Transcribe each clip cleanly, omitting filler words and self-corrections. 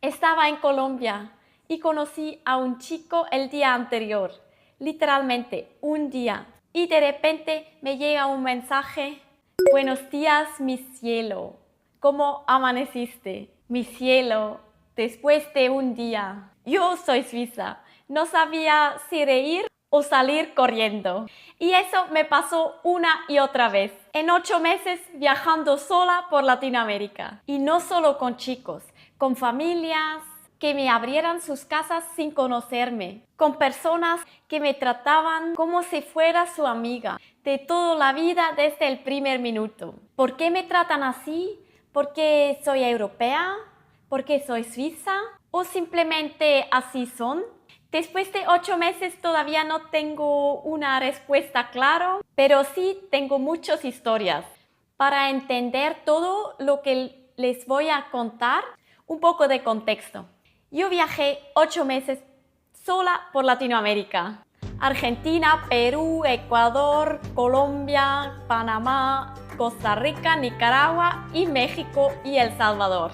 Estaba en Colombia y conocí a un chico el día anterior, literalmente un día. Y de repente me llega un mensaje: buenos días, mi cielo. ¿Cómo amaneciste? Mi cielo, después de un día. Yo soy suiza. No sabía si reír o salir corriendo. Y eso me pasó una y otra vez. En 8 meses viajando sola por Latinoamérica. Y no solo con chicos, con familias que me abrieran sus casas sin conocerme, con personas que me trataban como si fuera su amiga de toda la vida desde el primer minuto. ¿Por qué me tratan así? ¿Porque soy europea? ¿Porque soy suiza? ¿O simplemente así son? Después de 8 meses todavía no tengo una respuesta clara, pero sí tengo muchas historias. Para entender todo lo que les voy a contar, un poco de contexto. Yo viajé 8 meses sola por Latinoamérica. Argentina, Perú, Ecuador, Colombia, Panamá, Costa Rica, Nicaragua y México y El Salvador.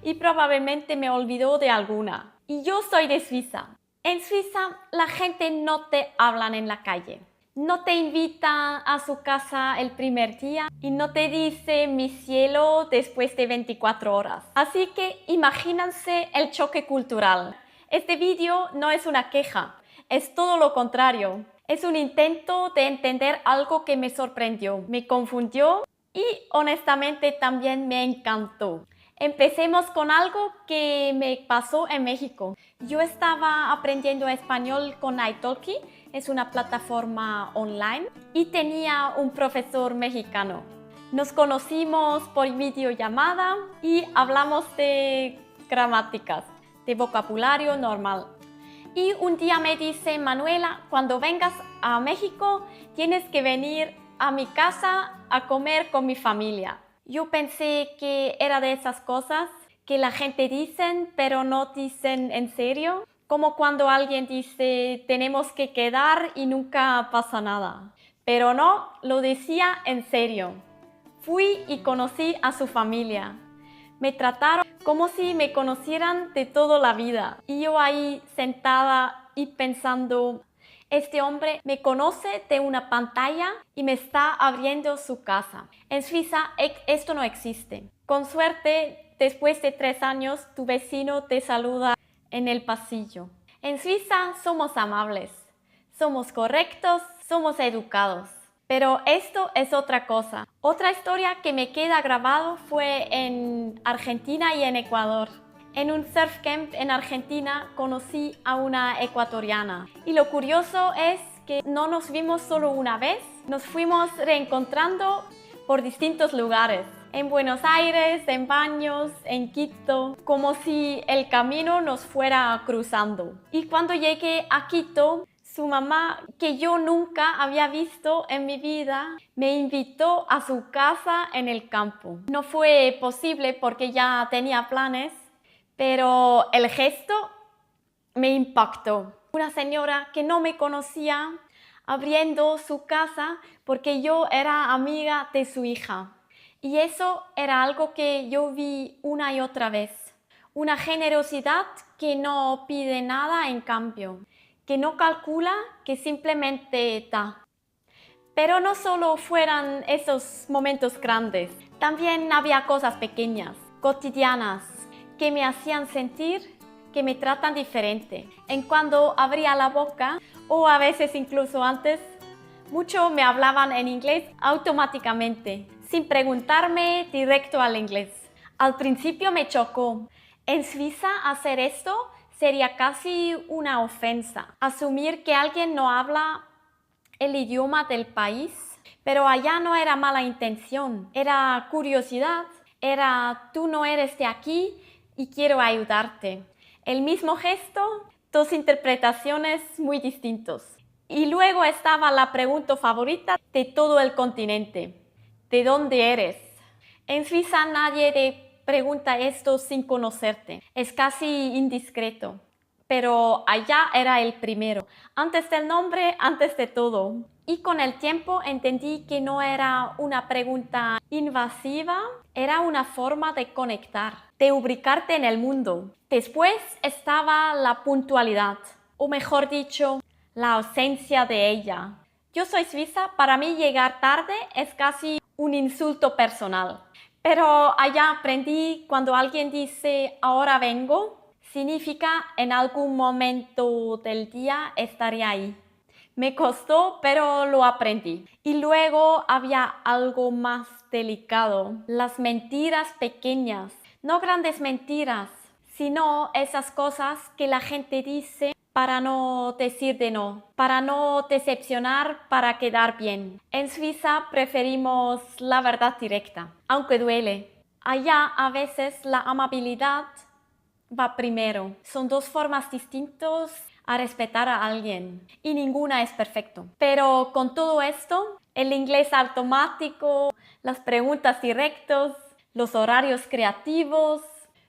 Y probablemente me olvidó de alguna. Y yo soy de Suiza. En Suiza la gente no te habla en la calle. No te invita a su casa el primer día y no te dice mi cielo después de 24 horas. Así que imagínense el choque cultural. Este vídeo no es una queja, es todo lo contrario. Es un intento de entender algo que me sorprendió, me confundió y honestamente también me encantó. Empecemos con algo que me pasó en México. Yo estaba aprendiendo español con italki, es una plataforma online, y tenía un profesor mexicano. Nos conocimos por videollamada y hablamos de gramáticas, de vocabulario normal. Y un día me dice: Manuela, cuando vengas a México tienes que venir a mi casa a comer con mi familia. Yo pensé que era de esas cosas que la gente dicen, pero no dicen en serio. Como cuando alguien dice tenemos que quedar y nunca pasa nada. Pero no, lo decía en serio. Fui y conocí a su familia. Me trataron como si me conocieran de toda la vida. Y yo ahí sentada y pensando: este hombre me conoce de una pantalla y me está abriendo su casa. En Suiza esto no existe. Con suerte, después de 3 años, tu vecino te saluda en el pasillo. En Suiza somos amables, somos correctos, somos educados. Pero esto es otra cosa. Otra historia que me queda grabado fue en Argentina y en Ecuador. En un surf camp en Argentina conocí a una ecuatoriana. Y lo curioso es que no nos vimos solo una vez, nos fuimos reencontrando por distintos lugares. En Buenos Aires, en Baños, en Quito, como si el camino nos fuera cruzando. Y cuando llegué a Quito, su mamá, que yo nunca había visto en mi vida, me invitó a su casa en el campo. No fue posible porque ya tenía planes, pero el gesto me impactó. Una señora que no me conocía abriendo su casa porque yo era amiga de su hija. Y eso era algo que yo vi una y otra vez. Una generosidad que no pide nada en cambio, que no calcula, que simplemente da. Pero no solo fueran esos momentos grandes, también había cosas pequeñas, cotidianas, que me hacían sentir que me tratan diferente. En cuando abría la boca, o a veces incluso antes, mucho me hablaban en inglés automáticamente, sin preguntarme directo al inglés. Al principio me chocó. En Suiza hacer esto sería casi una ofensa. Asumir que alguien no habla el idioma del país, pero allá no era mala intención, era curiosidad, era tú no eres de aquí y quiero ayudarte. El mismo gesto, 2 interpretaciones muy distintas. Y luego estaba la pregunta favorita de todo el continente: ¿de dónde eres? En Suiza nadie te pregunta esto sin conocerte, es casi indiscreto. Pero allá era el primero, antes del nombre, antes de todo. Y con el tiempo entendí que no era una pregunta invasiva, era una forma de conectar. de ubicarte en el mundo. Después estaba la puntualidad, o mejor dicho, la ausencia de ella. Yo soy suiza, para mí llegar tarde es casi un insulto personal. Pero allá aprendí cuando alguien dice ahora vengo, significa en algún momento del día estaré ahí. Me costó, pero lo aprendí. Y luego había algo más delicado, las mentiras pequeñas, no grandes mentiras, sino esas cosas que la gente dice para no decir de no, para no decepcionar, para quedar bien. En Suiza preferimos la verdad directa, aunque duele. Allá a veces la amabilidad va primero. Son dos formas distintas a respetar a alguien y ninguna es perfecto. Pero con todo esto, el inglés automático, las preguntas directas, los horarios creativos,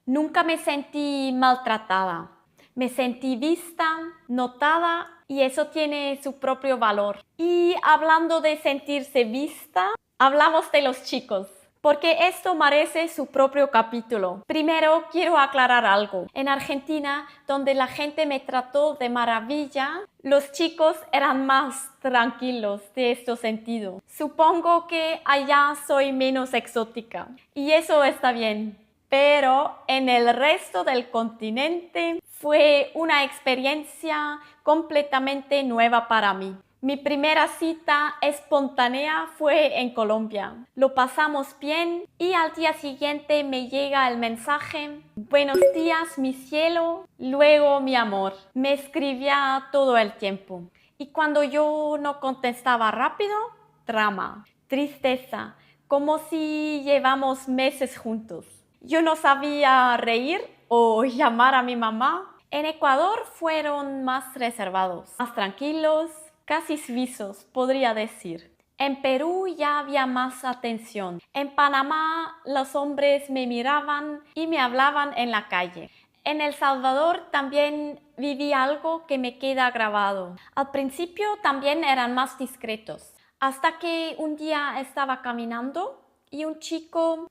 nunca me sentí maltratada. Me sentí vista, notada y eso tiene su propio valor. Y hablando de sentirse vista, hablamos de los chicos, porque esto merece su propio capítulo. Primero quiero aclarar algo. En Argentina, donde la gente me trató de maravilla, los chicos eran más tranquilos de este sentido. Supongo que allá soy menos exótica y eso está bien. Pero en el resto del continente fue una experiencia completamente nueva para mí. Mi primera cita espontánea fue en Colombia. Lo pasamos bien y al día siguiente me llega el mensaje: buenos días, mi cielo, luego mi amor. Me escribía todo el tiempo. Y cuando yo no contestaba rápido, drama, tristeza, como si llevamos meses juntos. Yo no sabía reír o llamar a mi mamá. En Ecuador fueron más reservados, más tranquilos, casi suizos, podría decir. En Perú ya había más atención. En Panamá los hombres me miraban y me hablaban en la calle. En El Salvador también viví algo que me queda grabado. Al principio también eran más discretos, hasta que un día estaba caminando y un chico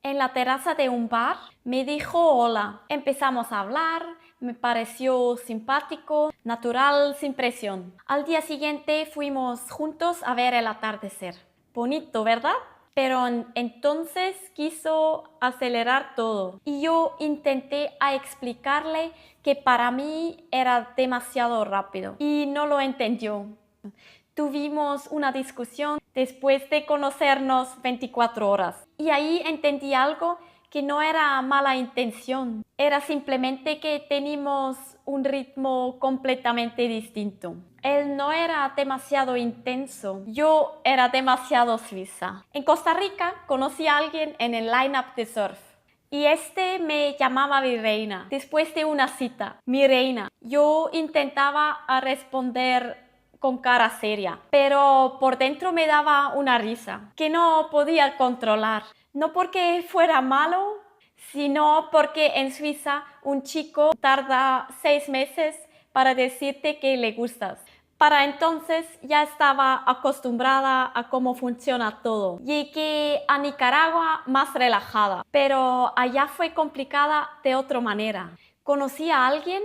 en la terraza de un bar me dijo hola. Empezamos a hablar, me pareció simpático, natural, sin presión. Al día siguiente fuimos juntos a ver el atardecer. Bonito, ¿verdad? Pero entonces quiso acelerar todo y yo intenté explicarle que para mí era demasiado rápido y no lo entendió. Tuvimos una discusión después de conocernos 24 horas y ahí entendí algo que no era mala intención, era simplemente que teníamos un ritmo completamente distinto. Él no era demasiado intenso, yo era demasiado suiza. En Costa Rica conocí a alguien en el line-up de surf y me llamaba mi reina después de una cita. Mi reina. Yo intentaba responder con cara seria, pero por dentro me daba una risa que no podía controlar. No porque fuera malo, sino porque en Suiza un chico tarda 6 meses para decirte que le gustas. Para entonces ya estaba acostumbrada a cómo funciona todo. Llegué a Nicaragua más relajada, pero allá fue complicada de otra manera. Conocí a alguien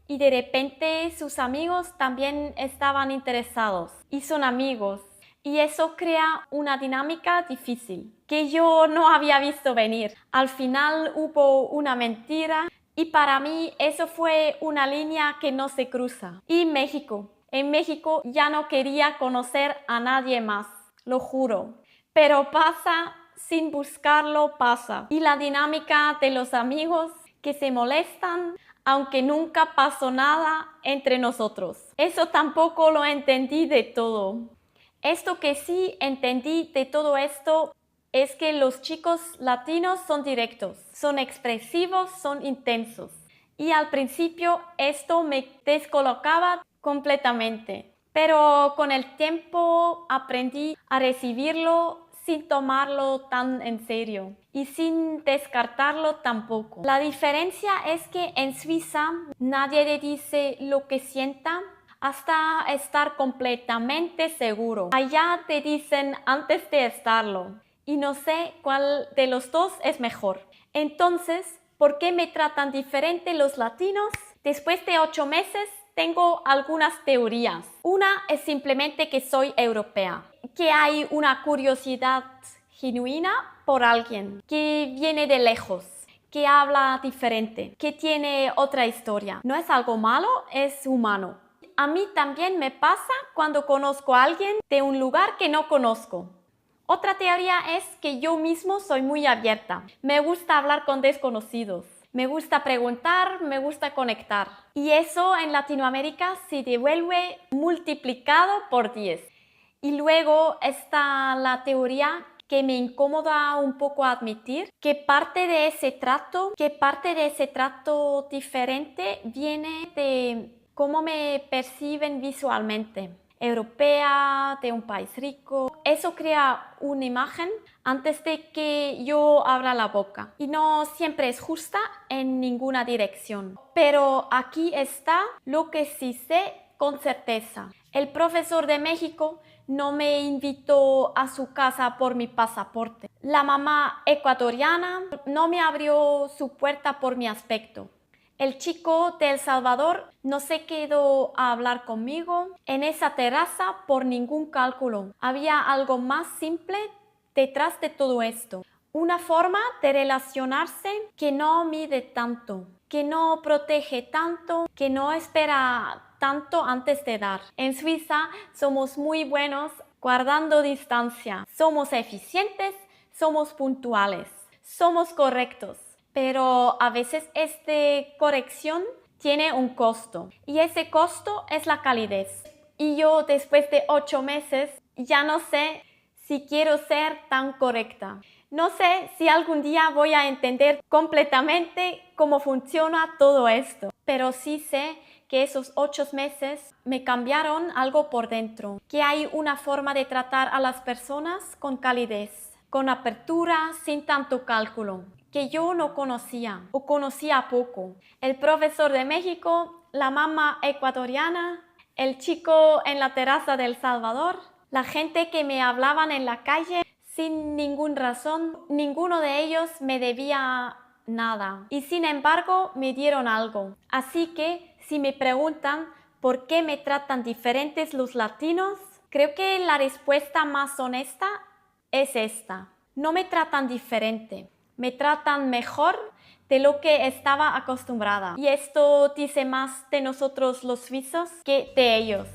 y de repente sus amigos también estaban interesados y son amigos. Y eso crea una dinámica difícil que yo no había visto venir. Al final hubo una mentira y para mí eso fue una línea que no se cruza. Y México. En México ya no quería conocer a nadie más, lo juro. Pero pasa, sin buscarlo pasa. Y la dinámica de los amigos que se molestan, aunque nunca pasó nada entre nosotros. Eso tampoco lo entendí de todo. Esto que sí entendí de todo esto es que los chicos latinos son directos, son expresivos, son intensos. Y al principio esto me descolocaba completamente. Pero con el tiempo aprendí a recibirlo sin tomarlo tan en serio y sin descartarlo tampoco. La diferencia es que en Suiza nadie le dice lo que sienta hasta estar completamente seguro. Allá te dicen antes de estarlo y no sé cuál de los dos es mejor. Entonces, ¿Por qué me tratan diferente los latinos? Después de 8 meses tengo algunas teorías. Una es simplemente que soy europea, que hay una curiosidad genuina por alguien que viene de lejos, que habla diferente, que tiene otra historia. No es algo malo, es humano. A mí también me pasa cuando conozco a alguien de un lugar que no conozco. Otra teoría es que yo mismo soy muy abierta. Me gusta hablar con desconocidos. Me gusta preguntar, me gusta conectar. Y eso en Latinoamérica se devuelve multiplicado por 10. Y luego está la teoría que me incomoda un poco admitir, que parte de ese trato diferente viene de cómo me perciben visualmente. Europea, de un país rico. Eso crea una imagen antes de que yo abra la boca. Y no siempre es justa en ninguna dirección. Pero aquí está lo que sí sé con certeza. El profesor de México no me invitó a su casa por mi pasaporte. La mamá ecuatoriana no me abrió su puerta por mi aspecto. El chico de El Salvador no se quedó a hablar conmigo en esa terraza por ningún cálculo. Había algo más simple detrás de todo esto. Una forma de relacionarse que no mide tanto, que no protege tanto, que no espera tanto antes de dar. En Suiza somos muy buenos guardando distancia. Somos eficientes, somos puntuales, somos correctos. Pero a veces esta corrección tiene un costo y ese costo es la calidez. Y yo después de 8 meses ya no sé si quiero ser tan correcta. No sé si algún día voy a entender completamente cómo funciona todo esto, pero sí sé que esos 8 meses me cambiaron algo por dentro, que hay una forma de tratar a las personas con calidez, con apertura, sin tanto cálculo, que yo no conocía o conocía poco. El profesor de México, la mamá ecuatoriana, el chico en la terraza de El Salvador, la gente que me hablaban en la calle sin ninguna razón, ninguno de ellos me debía nada y sin embargo me dieron algo. Así que si me preguntan por qué me tratan diferentes los latinos, creo que la respuesta más honesta es esta. No me tratan diferente, me tratan mejor de lo que estaba acostumbrada. Y esto dice más de nosotros los suizos que de ellos.